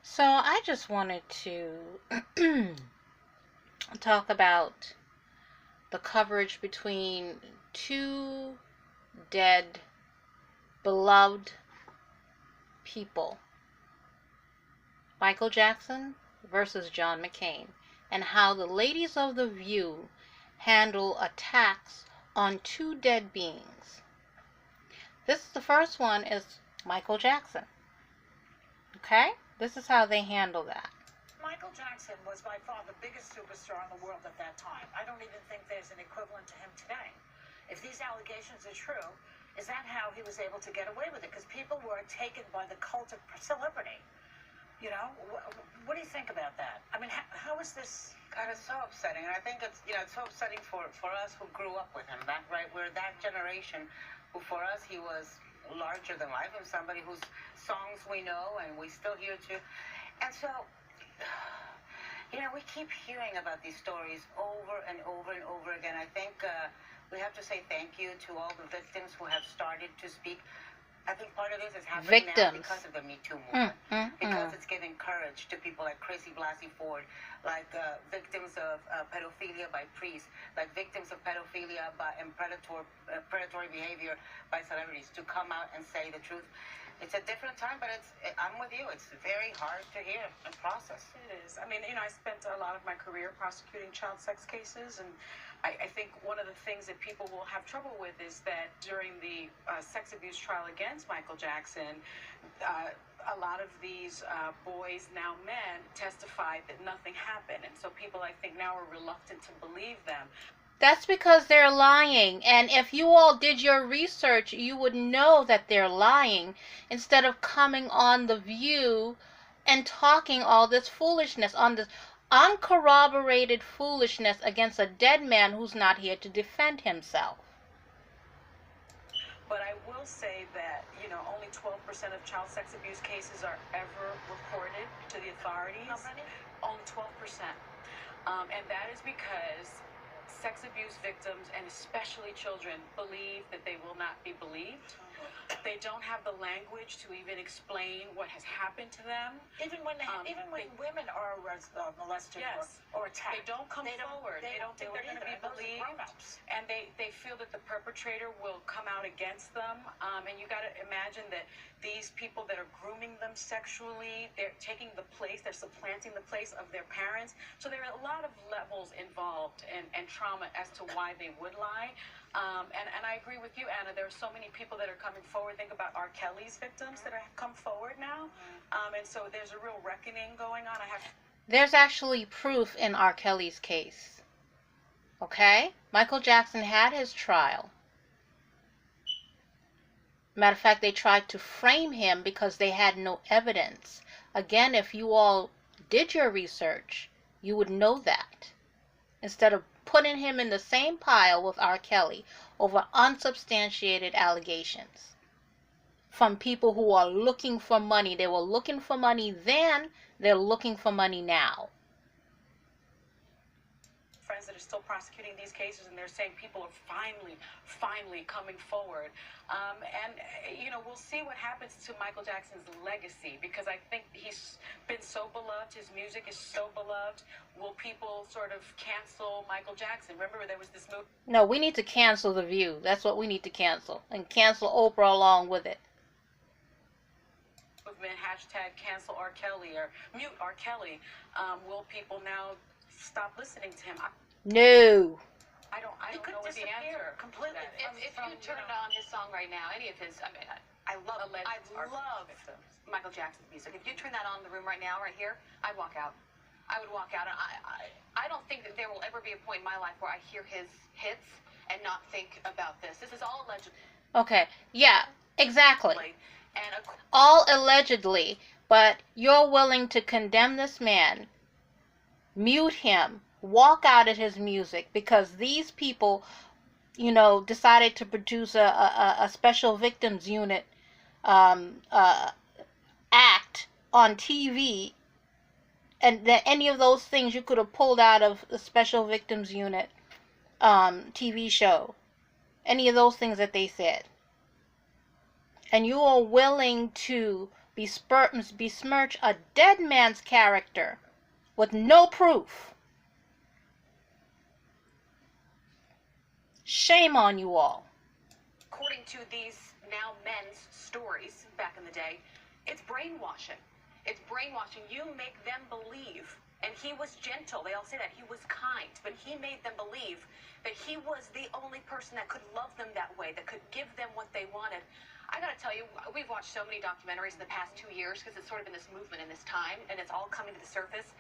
So I just wanted to talk about the coverage between two dead, beloved people, Michael Jackson versus John McCain, and how the ladies of The View handle attacks on two dead beings. The first one is Michael Jackson. Okay? This is how they handle that. Michael Jackson was by far the biggest superstar in the world at that time. I don't even think there's an equivalent to him today. If these allegations are true, is that how he was able to get away with it? Because people were taken by the cult of celebrity. You know, what do you think about that? I mean, how is this? God, it's so upsetting. And I think it's so upsetting for us who grew up with him. We're that generation who, for us, he was larger than life and somebody whose songs we know and we still hear too. And so, we keep hearing about these stories over and over and over again. I think we have to say thank you to all the victims who have started to speak. I think part of this is happening now because of the Me Too movement, because it's giving courage to people like Chrissy Blasey Ford, like victims of pedophilia by priests, like victims of pedophilia and predatory behavior by celebrities to come out and say the truth. It's a different time, but I'm with you. It's very hard to hear and process. It is. I mean, I spent a lot of my career prosecuting child sex cases, and I think one of the things that people will have trouble with is that during the sex abuse trial against Michael Jackson, a lot of these boys, now men, testified that nothing happened. And so people, I think, now are reluctant to believe them. That's because they're lying. And if you all did your research, you would know that they're lying instead of coming on The View and talking all this foolishness, on this uncorroborated foolishness against a dead man who's not here to defend himself. But I will say that, only 12% of child sex abuse cases are ever reported to the authorities. How many? Only 12%. And that is because sex abuse victims, and especially children, believe that they will not be believed. They don't have the language to even explain what has happened to them. Even when women are molested or attacked, they don't come forward. They don't think they're going to be believed, and they feel that the perpetrator will come out against them. And you got to imagine that these people that are grooming them sexually, they're taking the place, they're supplanting the place of their parents. So there are a lot of levels involved and trauma as to why they would lie. And I agree with you, Anna. There are so many people that are coming forward. Think about R. Kelly's victims that have come forward now. And so there's a real reckoning going on. There's actually proof in R. Kelly's case. Okay? Michael Jackson had his trial. Matter of fact, they tried to frame him because they had no evidence. Again, if you all did your research, you would know that. Instead of putting him in the same pile with R. Kelly over unsubstantiated allegations from people who are looking for money. They were looking for money then, they're looking for money now. Friends that are still prosecuting these cases, and they're saying people are finally coming forward. We'll see what happens to Michael Jackson's legacy, because I think he's been so beloved. His music is so beloved. Will people sort of cancel Michael Jackson? Remember, there was this movie. No, we need to cancel The View. That's what we need to cancel. And cancel Oprah along with it. Movement, #cancel R. Kelly or mute R. Kelly. Will people now stop listening to him? No. I don't know what the answer completely. If you turned on his song right now, any of his, I love Michael Jackson's music. If you turn that on in the room right now, right here, I'd walk out. I would walk out. And I don't think that there will ever be a point in my life where I hear his hits and not think about this. This is all alleged. Okay. Yeah, exactly. And all allegedly, but you're willing to condemn this man, mute him, walk out at his music because these people, decided to produce a special victims unit act on TV, and that any of those things you could have pulled out of the special victims unit TV show, any of those things that they said. And you are willing to besmirch a dead man's character with no proof. Shame on you all. According to these now men's stories back in the day, it's brainwashing. It's brainwashing. You make them believe. And he was gentle. They all say that. He was kind. But he made them believe that he was the only person that could love them that way, that could give them what they wanted. I got to tell you, we've watched so many documentaries in the past 2 years because it's sort of been this movement in this time, and it's all coming to the surface.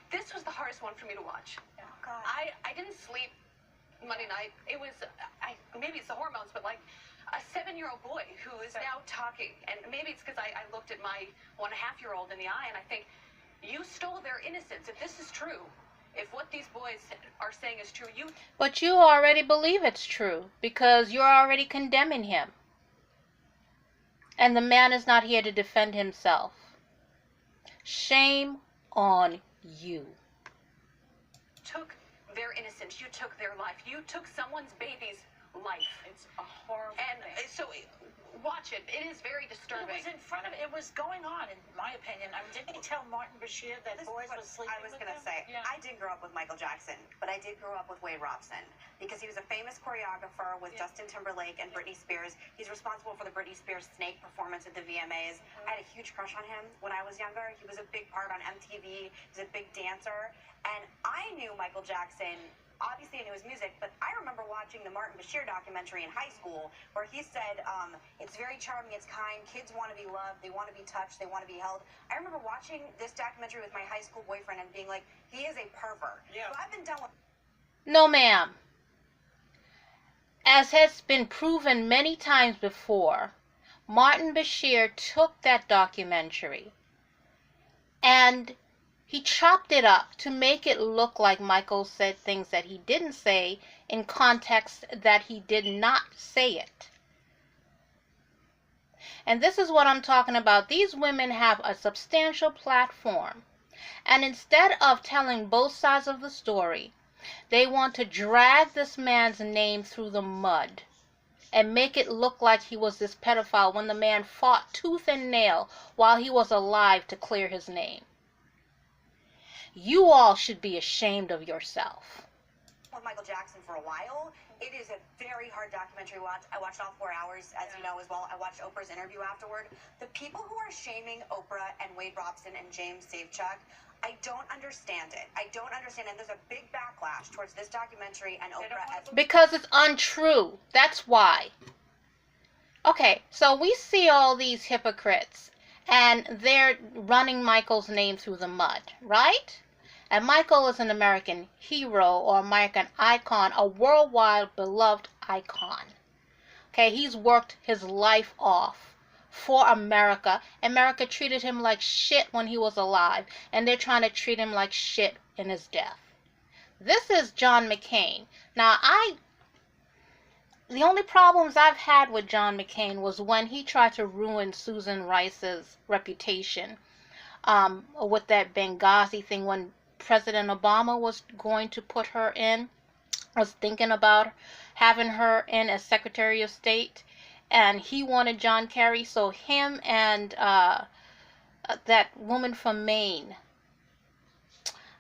This was the hardest one for me to watch. Oh, God. I didn't sleep Monday night. It was, maybe it's the hormones, but like a 7-year-old boy who is now talking, and maybe it's because I looked at my 1.5-year-old in the eye, and I think, you stole their innocence. If this is true, if what these boys are saying is true, you... But you already believe it's true because you're already condemning him. And the man is not here to defend himself. Shame on you. Took their innocence. You took their life. You took someone's baby's life. It's a horrible and thing. So watch it. It is very disturbing. It was in front of it. It was going on, in my opinion. I mean, didn't he tell Martin Bashir that boys were sleeping I was with going to him? say, Yeah. I didn't grow up with Michael Jackson, but I did grow up with Wade Robson because he was a famous choreographer with Justin Timberlake and Britney Spears. He's responsible for the Britney Spears Snake performance at the VMAs. I had a huge crush on him when I was younger. He was a big part on MTV. He's a big dancer. And I knew Michael Jackson. Obviously, I knew his music, but I remember watching the Martin Bashir documentary in high school where he said, it's very charming, it's kind, kids want to be loved, they want to be touched, they want to be held. I remember watching this documentary with my high school boyfriend and being like, he is a pervert. Yeah. So I've been done with... No, ma'am. As has been proven many times before, Martin Bashir took that documentary and he chopped it up to make it look like Michael said things that he didn't say in context that he did not say it. And this is what I'm talking about. These women have a substantial platform. And instead of telling both sides of the story, they want to drag this man's name through the mud and make it look like he was this pedophile when the man fought tooth and nail while he was alive to clear his name. You all should be ashamed of yourself. with Michael Jackson for a while. It is a very hard documentary to watch. I watched all 4 hours, as you know, as well. I watched Oprah's interview afterward. The people who are shaming Oprah and Wade Robson and James Savchuk, I don't understand it. I don't understand it. And there's a big backlash towards this documentary and Oprah. Because it's untrue. That's why. Okay, so we see all these hypocrites, and they're running Michael's name through the mud, right? And Michael is an American hero or American icon, a worldwide beloved icon. Okay, he's worked his life off for America. America treated him like shit when he was alive, and they're trying to treat him like shit in his death. This is John McCain. Now, the only problems I've had with John McCain was when he tried to ruin Susan Rice's reputation with that Benghazi thing when President Obama was going to put her in, was thinking about having her in as Secretary of State, and he wanted John Kerry, so him and that woman from Maine,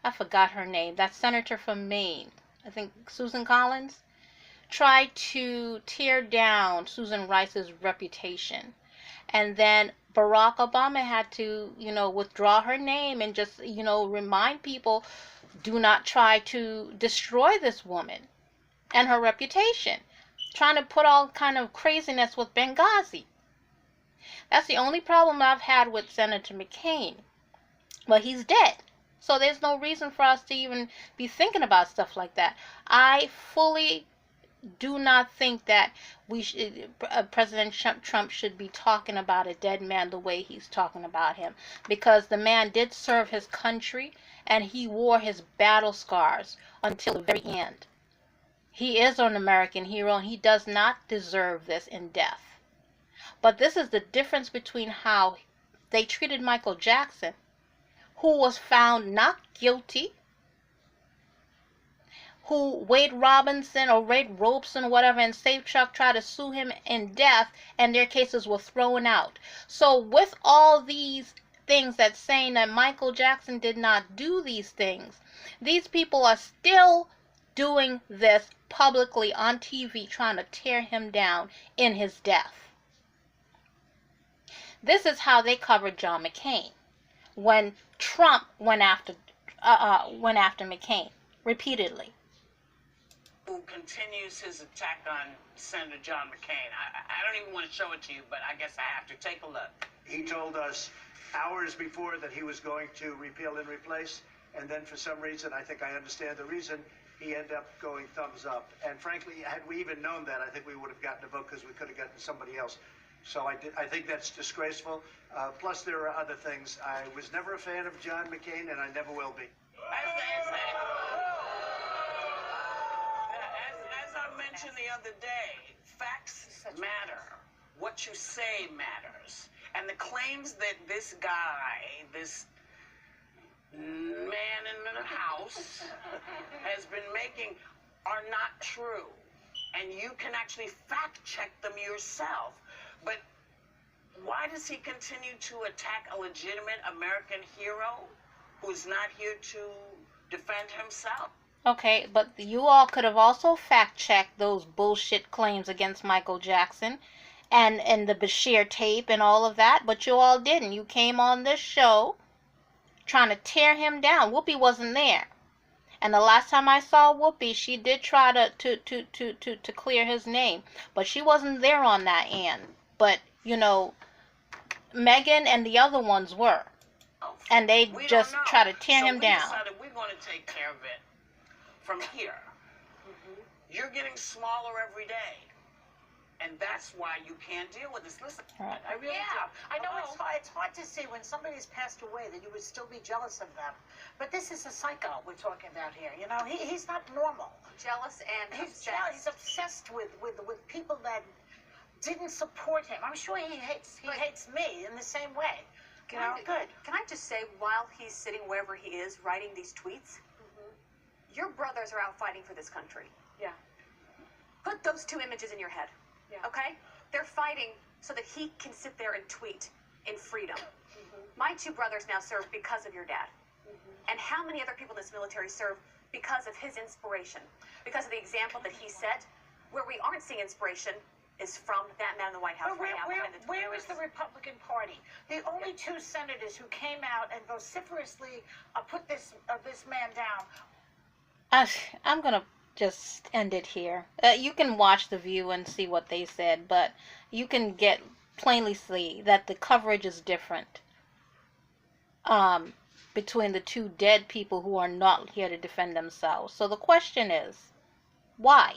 I forgot her name, that senator from Maine, I think Susan Collins, tried to tear down Susan Rice's reputation. And then Barack Obama had to, withdraw her name and just, remind people, do not try to destroy this woman and her reputation. Trying to put all kind of craziness with Benghazi. That's the only problem I've had with Senator McCain. But he's dead. So there's no reason for us to even be thinking about stuff like that. I fully do not think that President Trump should be talking about a dead man the way he's talking about him, because the man did serve his country and he wore his battle scars until the very end. He is an American hero and he does not deserve this in death. But this is the difference between how they treated Michael Jackson, who was found not guilty, who Wade Robinson or Wade Robeson, whatever, and Safe Chuck tried to sue him in death, and their cases were thrown out. So with all these things that's saying that Michael Jackson did not do these things, these people are still doing this publicly on TV, trying to tear him down in his death. This is how they covered John McCain when Trump went after McCain repeatedly. Who continues his attack on Senator John McCain. I don't even want to show it to you, but I guess I have to. Take a look. He told us hours before that he was going to repeal and replace, and then for some reason, I think I understand the reason, he ended up going thumbs up. And frankly, had we even known that, I think we would have gotten a vote because we could have gotten somebody else. So I think that's disgraceful. Plus, there are other things. I was never a fan of John McCain, and I never will be. As I mentioned the other day, facts matter. What you say matters. And the claims that this guy, this man in the house, has been making are not true. And you can actually fact check them yourself. But why does he continue to attack a legitimate American hero who's not here to defend himself? Okay, but you all could have also fact-checked those bullshit claims against Michael Jackson and the Bashir tape and all of that, but you all didn't. You came on this show trying to tear him down. Whoopi wasn't there. And the last time I saw Whoopi, she did try to clear his name, but she wasn't there on that end. But, you know, Megan and the other ones were. And they just try to tear him down. Decided we're going to take care of it from here. You're getting smaller every day. And that's why you can't deal with this. Listen, Right. I really I know it's hard to see when somebody's passed away that you would still be jealous of them. But this is a psycho we're talking about here. You know, he's not normal. Jealous and He's obsessed. obsessed with people that didn't support him. I'm sure he hates me in the same way. You know, good. Can I just say, while he's sitting wherever he is writing these tweets, your brothers are out fighting for this country. Yeah. Put those two images in your head. Yeah. Okay? They're fighting so that he can sit there and tweet in freedom. My two brothers now serve because of your dad. And how many other people in this military serve because of his inspiration? Because of the example that he set? Where we aren't seeing inspiration is from that man in the White House But right now. behind the where is tweeters. the Republican Party? The only two senators who came out and vociferously put this man down. I'm going to just end it here. You can watch The View and see what they said, but you can plainly see that the coverage is different between the two dead people who are not here to defend themselves. So the question is, why?